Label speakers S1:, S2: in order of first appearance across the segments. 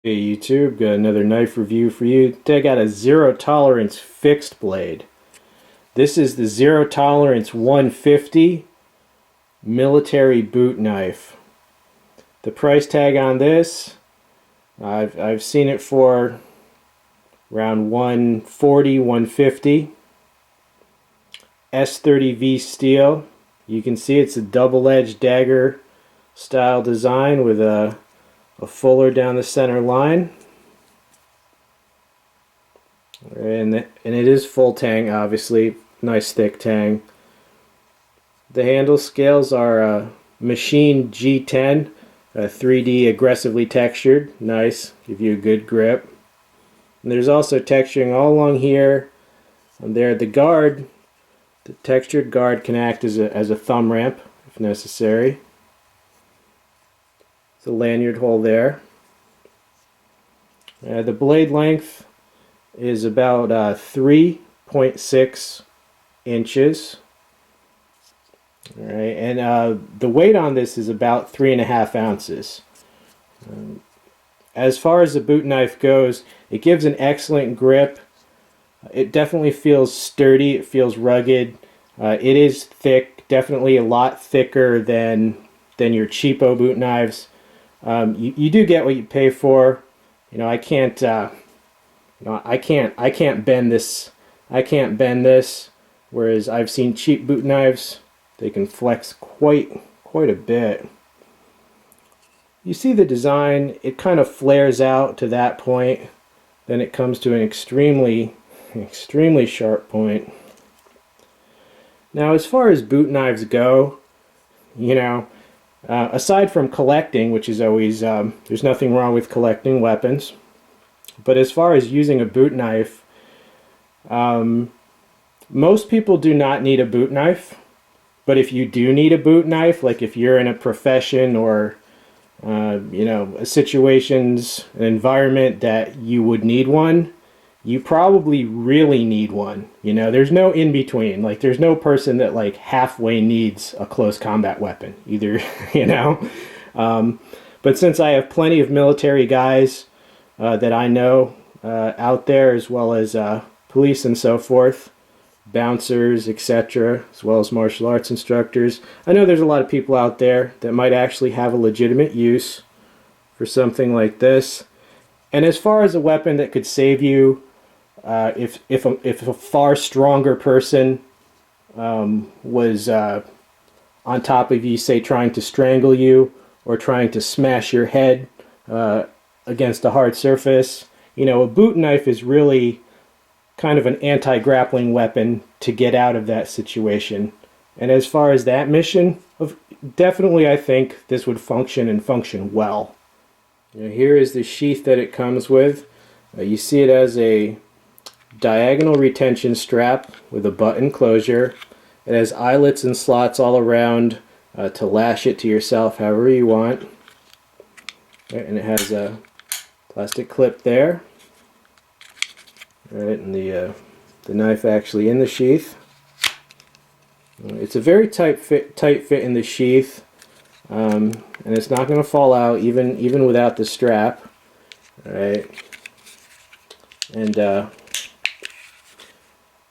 S1: Hey YouTube, got another knife review for you. Today I got a zero tolerance fixed blade. This is the zero tolerance 150 military boot knife. The price tag on this, I've seen it for around 140, 150. S30V steel. You can see it's a double-edged dagger style design with a fuller down the center line, and it is full tang, obviously, nice thick tang. The handle scales are machine G10, 3D aggressively textured, nice, give you a good grip. And there's also texturing all along here and there. The textured guard can act as a thumb ramp if necessary. The lanyard hole there. The blade length is about 3.6 inches. All right, and the weight on this is about 3.5 ounces. As far as the boot knife goes, it gives an excellent grip. It definitely feels sturdy. It feels rugged. It is thick, definitely a lot thicker than your cheapo boot knives. You do get what you pay for. You know, I can't bend this. I can't bend this. Whereas I've seen cheap boot knives, they can flex quite a bit. You see the design, it kind of flares out to that point. Then it comes to an extremely sharp point. Now, as far as boot knives go, you know, aside from collecting, which is always, there's nothing wrong with collecting weapons, but as far as using a boot knife, most people do not need a boot knife. But if you do need a boot knife, like if you're in a profession or you know, situations, an environment that you would need one, you probably really need one. You know, there's no in between. Like, there's no person that like halfway needs a close combat weapon either. You know, but since I have plenty of military guys that I know out there, as well as police and so forth, bouncers, etc., as well as martial arts instructors, I know there's a lot of people out there that might actually have a legitimate use for something like this. And as far as a weapon that could save you, if a far stronger person was on top of you, say trying to strangle you or trying to smash your head against a hard surface, you know, a boot knife is really kind of an anti-grappling weapon to get out of that situation. And as far as that mission, definitely I think this would function and function well. Now, here is the sheath that it comes with. You see it as a diagonal retention strap with a button closure. It has eyelets and slots all around to lash it to yourself however you want. And it has a plastic clip there. Right, and the knife actually in the sheath. It's a very tight fit in the sheath, and it's not going to fall out even without the strap. All right, and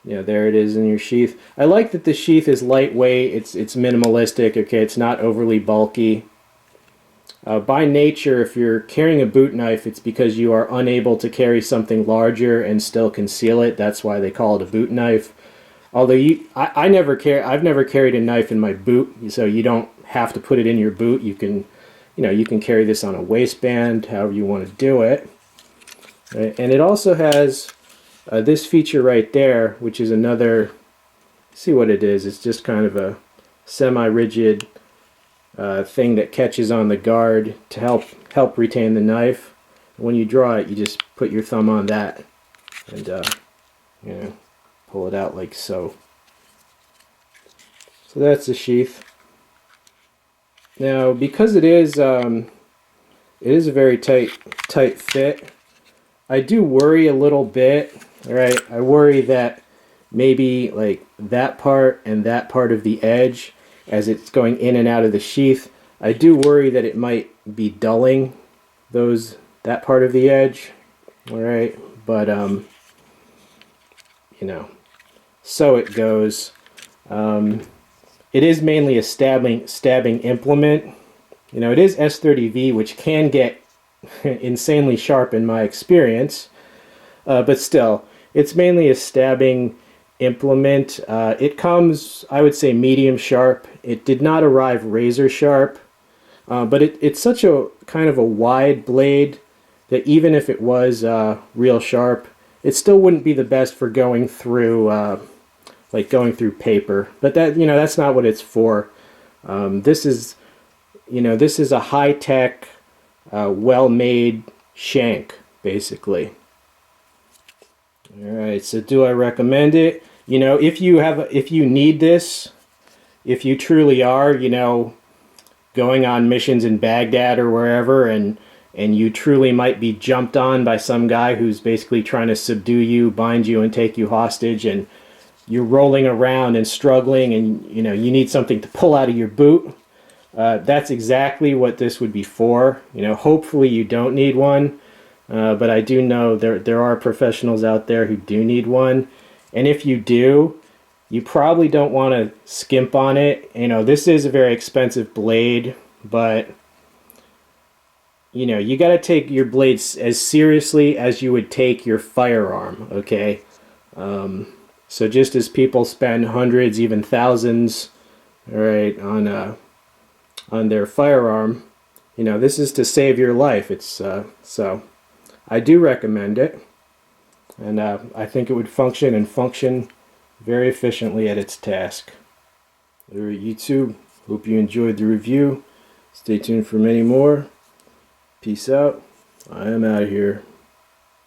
S1: yeah, there it is in your sheath. I like that the sheath is lightweight. It's minimalistic. Okay, it's not overly bulky. By nature, if you're carrying a boot knife, it's because you are unable to carry something larger and still conceal it. That's why they call it a boot knife. Although I've never carried a knife in my boot, so you don't have to put it in your boot. You can carry this on a waistband, however you want to do it. Right? And it also has this feature right there, which is another. See what it is? It's just kind of a semi-rigid thing that catches on the guard to help retain the knife. When you draw it, you just put your thumb on that and you know, pull it out like so. So that's the sheath. Now, because it is a very tight fit, I do worry a little bit. All right, I worry that maybe like that part and that part of the edge, as it's going in and out of the sheath, I do worry that it might be dulling those that part of the edge. All right, but you know, so it goes. It is mainly a stabbing implement. You know, it is S30V, which can get insanely sharp in my experience, but still, it's mainly a stabbing implement. It comes, I would say, medium sharp. It did not arrive razor sharp, but it's such a kind of a wide blade that even if it was real sharp, it still wouldn't be the best for going through like going through paper. But that, you know, that's not what it's for. This is, you know, this is a high-tech, well-made shank, basically. All right, so do I recommend it? You know, if you need this, if you truly are, you know, going on missions in Baghdad or wherever, and you truly might be jumped on by some guy who's basically trying to subdue you, bind you, and take you hostage, and you're rolling around and struggling, and you know you need something to pull out of your boot. That's exactly what this would be for. You know, hopefully you don't need one, but I do know there are professionals out there who do need one, and if you do, you probably don't want to skimp on it. You know, this is a very expensive blade, but you know, you got to take your blades as seriously as you would take your firearm, okay? So just as people spend hundreds, even thousands, all right, on their firearm, you know, this is to save your life. It's so I do recommend it, and I think it would function very efficiently at its task. All right, YouTube, hope you enjoyed the review. Stay tuned for many more. Peace out. I am out of here.